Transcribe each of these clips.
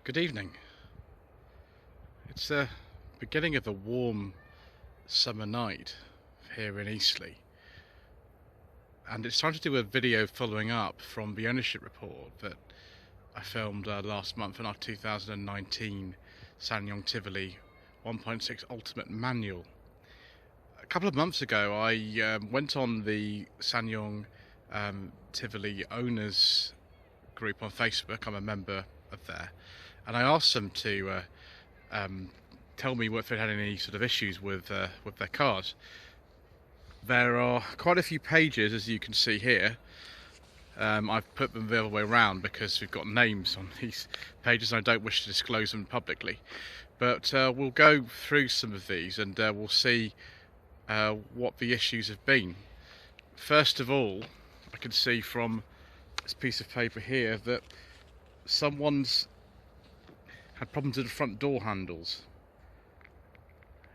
Good evening. It's the beginning of a warm summer night here in Eastleigh, and it's time to do a video following up from the ownership report that I filmed last month in our 2019 SsangYong Tivoli 1.6 Ultimate Manual. A couple of months ago I went on the SsangYong Tivoli owners group on Facebook. I'm a member of there, and I asked them to tell me if they had any sort of issues with their cars. There are quite a few pages, as you can see here. I've put them the other way around because we've got names on these pages and I don't wish to disclose them publicly. But we'll go through some of these and we'll see what the issues have been. First of all, I can see from this piece of paper here that someone's had problems with the front door handles.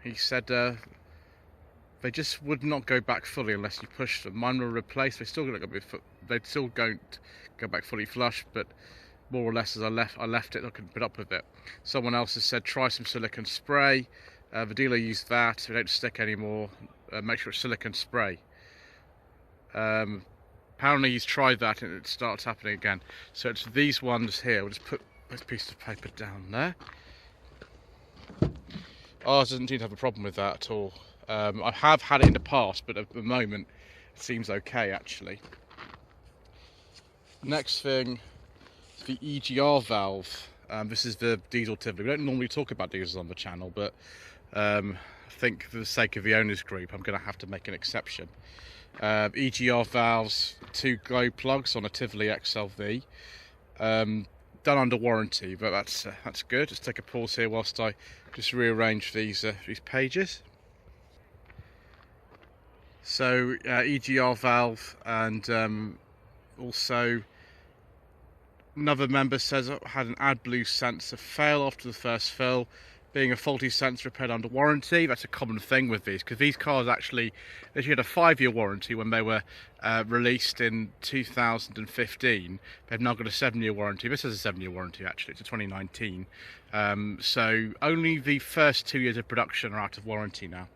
He said they just would not go back fully unless you push them. Mine were replaced. They still don't go back fully flush, but more or less as I left it, I couldn't put up with it. Someone else has said try some silicone spray. The dealer used that. They don't stick anymore. Make sure it's silicone spray. Apparently he's tried that and it starts happening again. So it's these ones here. We'll just put this piece of paper down there. Ours doesn't seem to have a problem with that at all. I have had it in the past, but at the moment it seems okay actually. Next thing is the e-XGi valve. This is the diesel Tivoli. We don't normally talk about diesels on the channel, but I think for the sake of the owners group I'm going to have to make an exception. e-XGi valves, 2 glow plugs on a Tivoli XLV. Done under warranty, but that's good. Just take a pause here whilst I just rearrange these pages. So e-XGi valve, and also another member says had an AdBlue sensor fail after the first fill, being a faulty sensor repaired under warranty. That's a common thing with these, because these cars actually had a 5-year warranty when they were released in 2015. They've now got a 7-year warranty. This has a 7-year warranty actually, it's a 2019. So only the first 2 years of production are out of warranty now.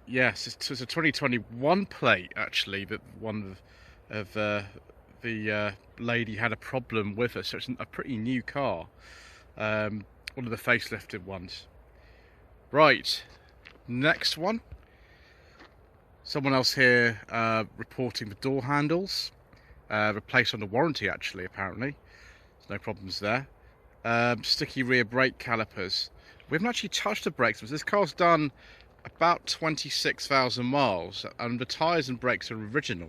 Yes, it's a 2021 plate actually that one of the lady had a problem with it, so it's a pretty new car. One of the facelifted ones. Right, next one. Someone else here reporting the door handles. Replaced under warranty actually, apparently. There's no problems there. Sticky rear brake calipers. We haven't actually touched the brakes. This car's done about 26,000 miles and the tyres and brakes are original.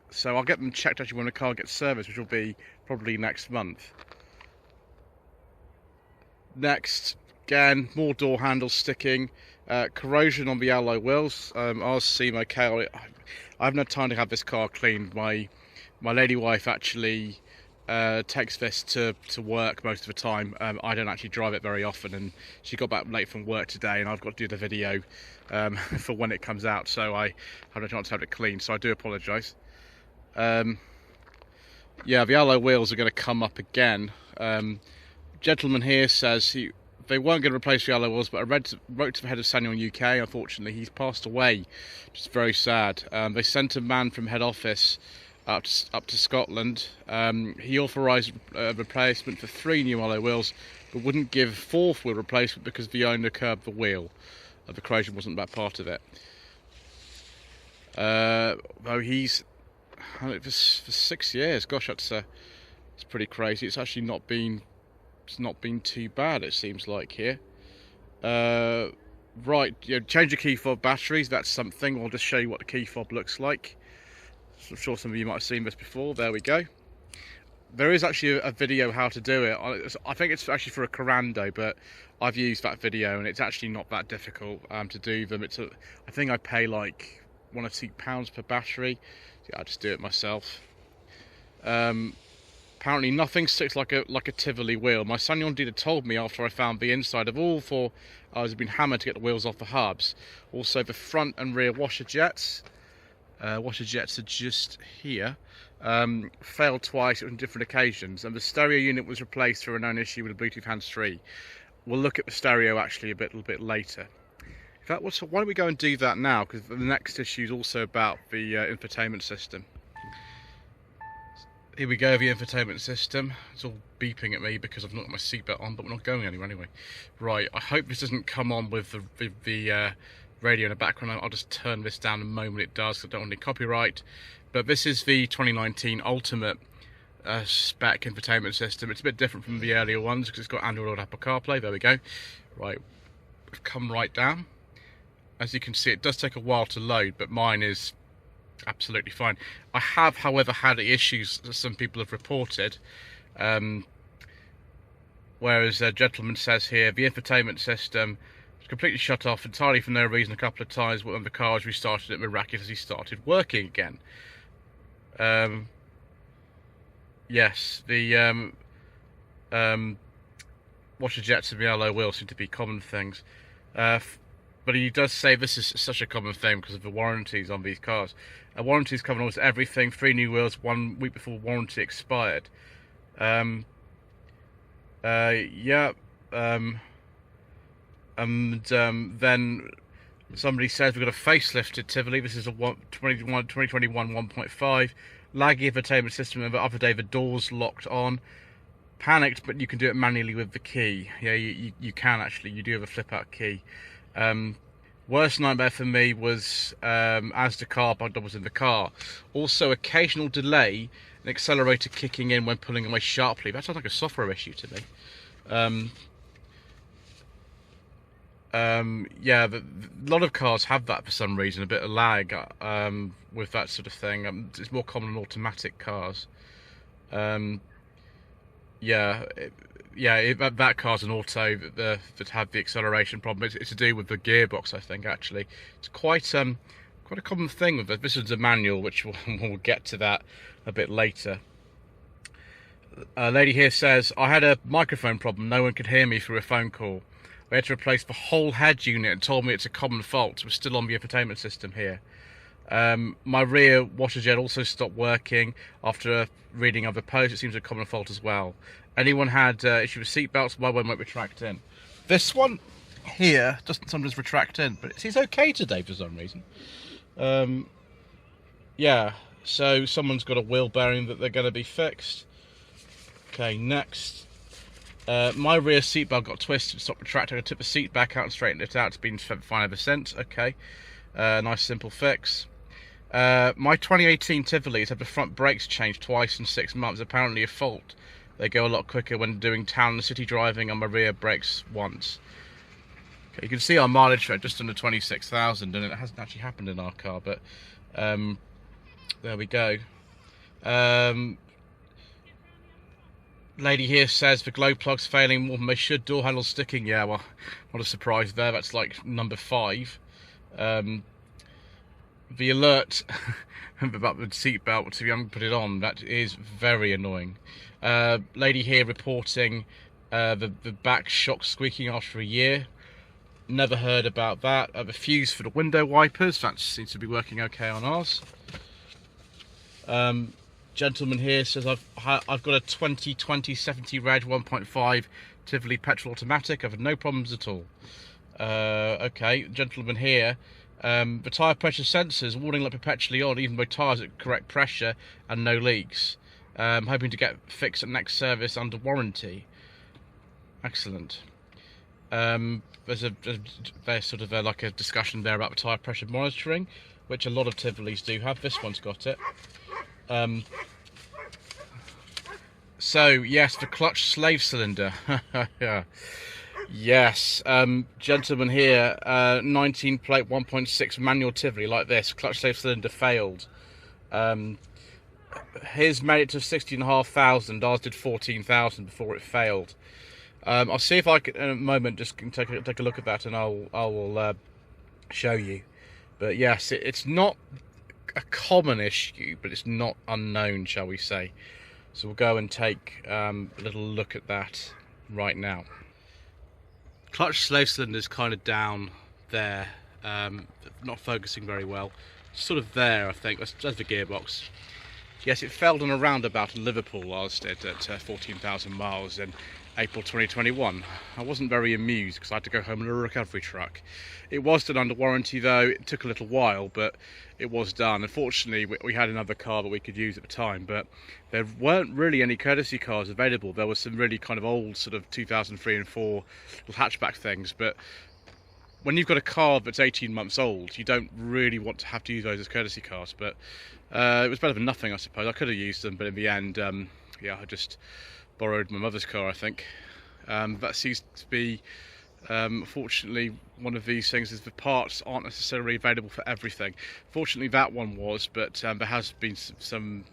So I'll get them checked actually when the car gets serviced, which will be probably next month. Next, again, more door handles sticking, corrosion on the alloy wheels. Ours seem okay. I haven't had time to have this car cleaned. My lady wife actually takes this to work most of the time. I don't actually drive it very often, and she got back late from work today and I've got to do the video for when it comes out, so I haven't had a chance to have it cleaned, so I do apologise. Yeah, the alloy wheels are going to come up again. Gentleman here says they weren't going to replace the alloy wheels, but I wrote to the head of SsangYong UK. Unfortunately, he's passed away, which is very sad. They sent a man from head office up to Scotland. He authorised a replacement for 3 new alloy wheels, but wouldn't give 4th wheel replacement because the owner curbed the wheel. The corrosion wasn't that part of it. Though he's had it for 6 years. Gosh, it's pretty crazy. It's actually not been too bad, it seems like here. Right, change the key fob batteries. That's something. I'll just show you what the key fob looks like. I'm sure some of you might have seen this before. There we go. There is actually a video how to do it. I think it's actually for a Corando, but I've used that video and it's actually not that difficult to do them. I think I pay like £1 or £2 per battery. Yeah, I just do it myself. Apparently nothing sticks like a Tivoli wheel. My SsangYong dealer told me after I found the inside of all 4 had been hammered to get the wheels off the hubs. Also the front and rear washer jets. washer jets are just here. Failed twice on different occasions, and the stereo unit was replaced for a known issue with a Bluetooth hands-free. We'll look at the stereo actually a little bit later. In fact, why don't we go and do that now, because the next issue is also about the infotainment system. Here we go, the infotainment system. It's all beeping at me because I've not got my seatbelt on, but we're not going anywhere anyway. Right, I hope this doesn't come on with the radio in the background. I'll just turn this down the moment it does, because I don't want any copyright. But this is the 2019 Ultimate spec infotainment system. It's a bit different from the earlier ones because it's got Android or Apple CarPlay. There we go. Right, we've come right down. As you can see, it does take a while to load, but mine is absolutely fine. I have, however, had issues that some people have reported. Whereas a gentleman says here, the infotainment system was completely shut off entirely for no reason a couple of times when the car was restarted, it miraculously started working again. Yes, the washer jets and the yellow wheel seem to be common things. But he does say this is such a common thing because of the warranties on these cars. Warranties cover almost everything. 3 new wheels 1 week before warranty expired. And then somebody says we've got a facelifted Tivoli. This is a 2021 1.5. Laggy infotainment system. The other day the doors locked on. Panicked, but you can do it manually with the key. Yeah, you can actually. You do have a flip out key. Worst nightmare for me was as the car bug was in the car. Also, occasional delay and accelerator kicking in when pulling away sharply. That sounds like a software issue to me. Yeah, a lot of cars have that for some reason, a bit of lag with that sort of thing. It's more common in automatic cars. That car's an auto that had the acceleration problem. It's to do with the gearbox, I think. Actually, it's quite a common thing with it. This is a manual, which we'll get to that a bit later. A lady here says, I had a microphone problem. No one could hear me through a phone call. We had to replace the whole head unit and told me it's a common fault. We're still on the infotainment system here. My rear washer jet also stopped working after reading other posts. It seems a common fault as well. Anyone had issue with seatbelts? My one won't retract in. This one here doesn't sometimes retract in, but it seems okay today for some reason. Yeah, so someone's got a wheel bearing that they're going to be fixed. Okay, next. My rear seatbelt got twisted, stopped retracting. I took the seat back out and straightened it out. It's been fine ever since. Okay, nice simple fix. My 2018 Tivolis had the front brakes changed twice in 6 months. Apparently a fault. They go a lot quicker when doing town and city driving on my rear brakes once. Okay, you can see our mileage rate just under 26,000, and it hasn't actually happened in our car, but there we go. Lady here says the glow plug's failing more than they should. Door handle sticking. Yeah, well, what a surprise there. That's like number 5. The alert about the seatbelt, if you haven't put it on, that is very annoying. Lady here reporting the back shock squeaking after a year. Never heard about that. The fuse for the window wipers, that seems to be working okay on ours. Gentleman here says I've got a 2020 70 Reg 1.5 Tivoli petrol automatic. I've had no problems at all. Okay, gentleman here. The tyre pressure sensors warning like perpetually on, even by tyres at correct pressure and no leaks. Hoping to get fixed at next service under warranty. Excellent. There's sort of like a discussion there about the tyre pressure monitoring, which a lot of Tivolis do have. This one's got it. So yes, the clutch slave cylinder. Yes, gentleman here, 19 plate 1.6 manual Tivoli like this. Clutch slave cylinder failed. His made it to 16,500. Ours did 14,000 before it failed. I'll see if I can in a moment just take a look at that, and I will show you. But yes, it's not a common issue, but it's not unknown, shall we say. So we'll go and take a little look at that right now. Clutch slave cylinder is kind of down there, not focusing very well. sort of there, I think. That's the gearbox. Yes, it failed on a roundabout in Liverpool last at 14,000 miles in April 2021. I wasn't very amused because I had to go home in a recovery truck. It was done under warranty though. It took a little while, but it was done. Unfortunately, we had another car that we could use at the time, but there weren't really any courtesy cars available. There was some really kind of old sort of 2003 and 4 little hatchback things, but when you've got a car that's 18 months old, you don't really want to have to use those as courtesy cars. But it was better than nothing, I suppose. I could have used them, but in the end, yeah, I just borrowed my mother's car, I think. That seems to be, fortunately, one of these things is the parts aren't necessarily available for everything. Fortunately, that one was, but there has been some,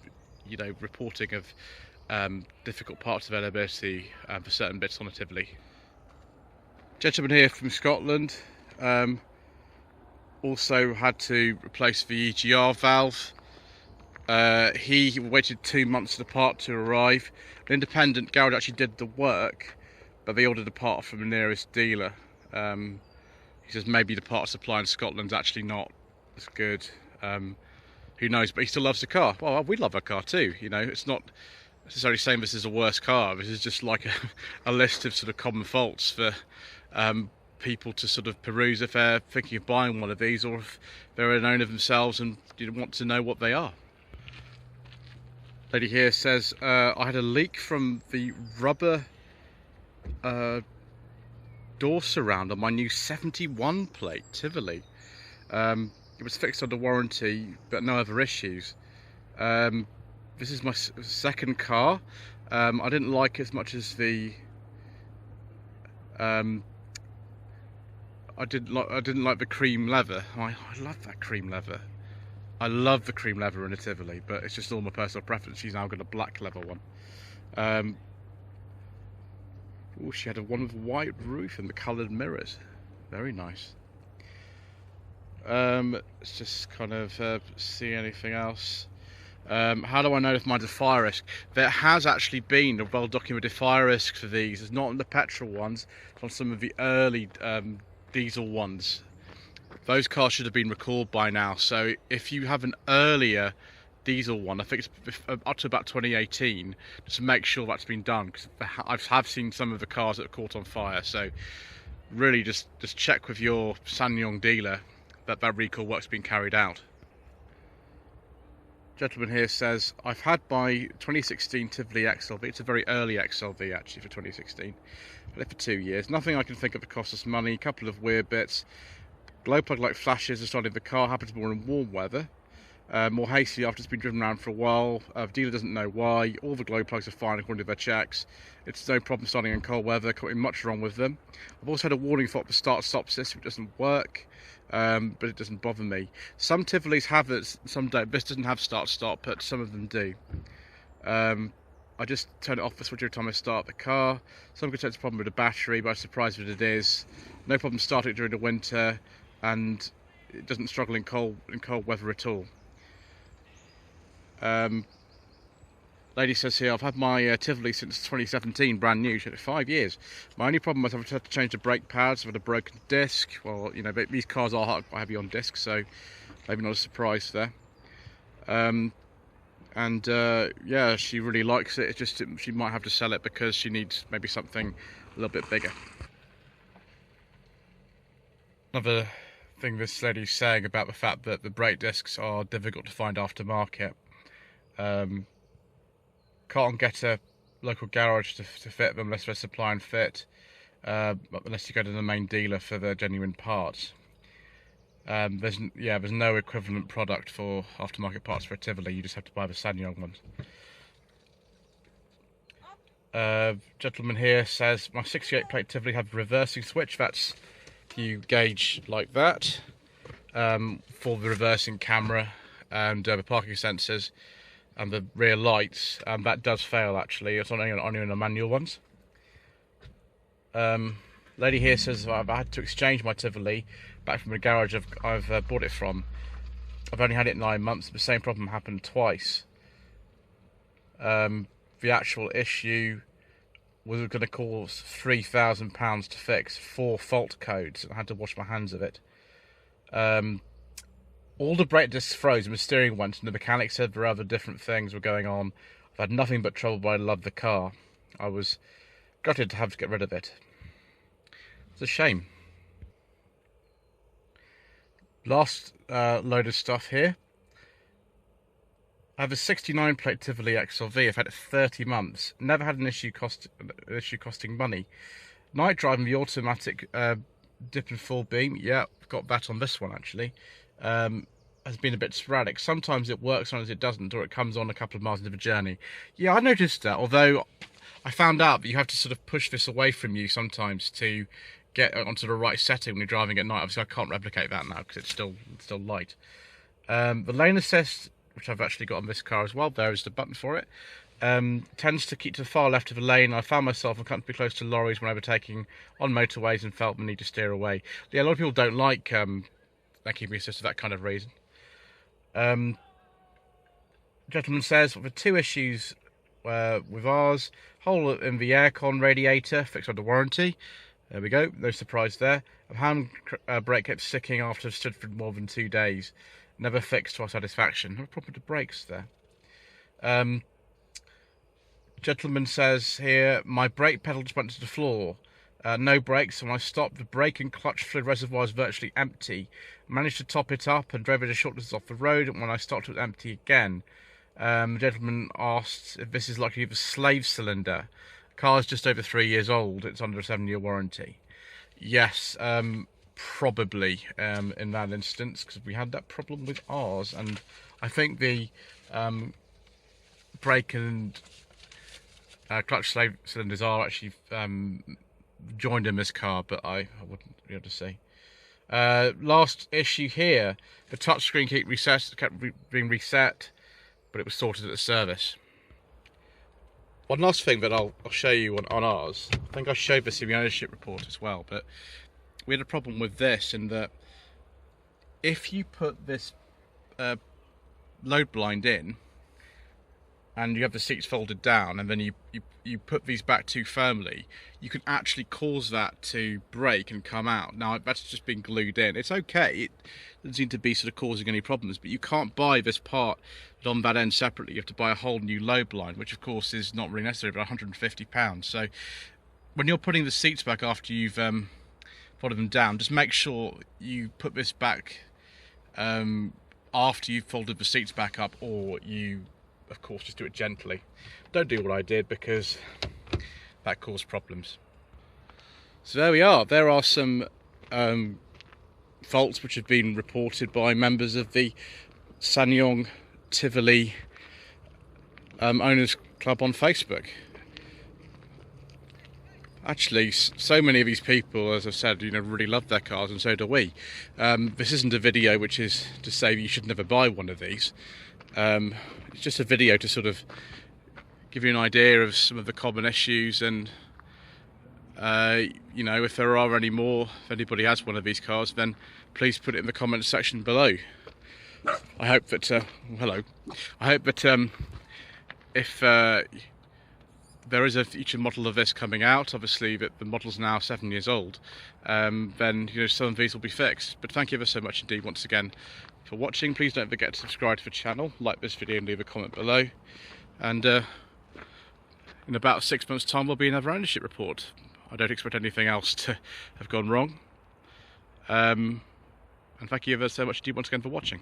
you know, reporting of difficult parts availability for certain bits on a Tivoli. Gentleman here from Scotland. Also had to replace the e-XGi valve. He waited 2 months for the part to arrive. An independent garage actually did the work, but they ordered a part from the nearest dealer. He says maybe the part supply in Scotland's actually not as good. Who knows, but he still loves the car. Well, we love our car too, you know. It's not necessarily saying this is a worse car. This is just like a list of sort of common faults for people to sort of peruse if they're thinking of buying one of these, or if they're an owner themselves and you want to know what they are. Lady here says, I had a leak from the rubber door surround on my new 71 plate Tivoli. It was fixed under warranty, but no other issues. This is my second car. I didn't like it as much as the I didn't like the cream leather. I love that cream leather. I love the cream leather in a Tivoli, but it's just all my personal preference. She's now got a black leather one. Oh, she had a one with white roof and the coloured mirrors. Very nice. Let's just kind of see anything else. How do I know if mine's a fire risk? There has actually been a well-documented fire risk for these. It's not on the petrol ones, it's on some of the early diesel ones. Those cars should have been recalled by now. So if you have an earlier diesel one, I think it's up to about 2018, just make sure that's been done, because I have seen some of the cars that are caught on fire. So really just check with your SsangYong dealer that recall work's been carried out. Gentleman here says, I've had my 2016 Tivoli XLV. It's a very early XLV actually for 2016. Had it for 2 years. Nothing I can think of that cost us money. A couple of weird bits. Glow plug light flashes started the car. Happens more in warm weather. More hastily after it's been driven around for a while. The dealer doesn't know why. All the glow plugs are fine according to their checks. It's no problem starting in cold weather. Can't be much wrong with them. I've also had a warning for the start-stop system. It doesn't work. But it doesn't bother me. Some Tivolis have it, some don't. This doesn't have start-stop, but some of them do. I just turn it off the switch every time I start the car. Some could say it's a problem with the battery, but I'm surprised that it is. No problem starting it during the winter, and it doesn't struggle in cold weather at all. Lady says here, I've had my Tivoli since 2017, brand new. She had it 5 years. My only problem was I've had to change the brake pads. I've had a broken disc. Well, you know, these cars are heavy on discs, so maybe not a surprise there. Yeah, she really likes it. It's just she might have to sell it because she needs maybe something a little bit bigger. Another thing this lady's saying about the fact that the brake discs are difficult to find aftermarket. Can't get a local garage to fit them unless they're supply and fit, unless you go to the main dealer for the genuine parts. There's no equivalent product for aftermarket parts for a Tivoli. You just have to buy the SsangYong ones. Gentleman here says my 68 plate Tivoli have a reversing switch. That's you gauge like that for the reversing camera and the parking sensors and the rear lights, and that does fail actually. It's only on the manual ones. Lady here says I've had to exchange my Tivoli back from the garage I've bought it from. I've only had it 9 months. The same problem happened twice. The actual issue was going to cost £3,000 to fix, 4 fault codes, and I had to wash my hands of it. All the brake discs froze and the steering went, and the mechanic said there were other different things were going on. I've had nothing but trouble, but I love the car. I was gutted to have to get rid of it. It's a shame. Last load of stuff here. I have a 69 plate Tivoli XLV. I've had it 30 months. Never had an issue costing money. Night driving, the automatic dip and full beam. Yeah, got that on this one actually. Has been a bit sporadic. Sometimes it works, sometimes it doesn't, or it comes on a couple of miles into the journey. Yeah, I noticed that, although I found out that you have to sort of push this away from you sometimes to get onto the right setting when you're driving at night. Obviously I can't replicate that now because it's still light. The lane assist, which I've actually got on this car as well, there is the button for it, tends to keep to the far left of the lane. I found myself uncomfortably close to lorries when overtaking on motorways and felt the need to steer away. Yeah, a lot of people don't like keeping assist for that kind of reason. Gentleman says, for 2 issues with ours, hole in the aircon radiator, fixed under warranty. There we go, no surprise there. A hand brake kept sticking after it stood for more than 2 days. Never fixed to our satisfaction. No problem with the brakes there. Gentleman says here, my brake pedal just went to the floor. No brakes, so when I stopped, the brake and clutch fluid reservoir is virtually empty. Managed to top it up and drove it a short distance off the road, and when I stopped it was empty again. The gentleman asked if this is likely to be the slave cylinder. The car is just over 3 years old, it's under a 7-year warranty. Yes, probably in that instance, because we had that problem with ours, and I think the brake and clutch slave cylinders are actually joined in this car, but I wouldn't be able to say. Last issue here, the touchscreen kept being reset, but it was sorted at the service. One last thing that I'll show you on ours, I think I showed this in the ownership report as well, but we had a problem with this in that if you put this load blind in and you have the seats folded down and then you put these back too firmly, you can actually cause that to break and come out. Now that's just been glued in. It's okay, it doesn't seem to be sort of causing any problems, but you can't buy this part on that end separately. You have to buy a whole new load blind, which of course is not really necessary, but £150. So when you're putting the seats back after you've folded them down, just make sure you put this back after you've folded the seats back up, or you of course just do it gently. Don't do what I did, because that caused problems. So there we are. There are some faults which have been reported by members of the SsangYong Tivoli Owners Club on Facebook. Actually, so many of these people, as I've said, really love their cars, and so do we. This isn't a video which is to say you should never buy one of these. It's just a video to sort of give you an idea of some of the common issues, and if there are any more, if anybody has one of these cars, then please put it in the comments section below. I hope that hello. I hope that if there is a future model of this coming out, obviously that the model's now 7 years old, then some of these will be fixed. But thank you ever so much indeed once again for watching. Please don't forget to subscribe to the channel, like this video and leave a comment below. And in about 6 months' time there'll be another ownership report. I don't expect anything else to have gone wrong. And thank you ever so much indeed once again for watching.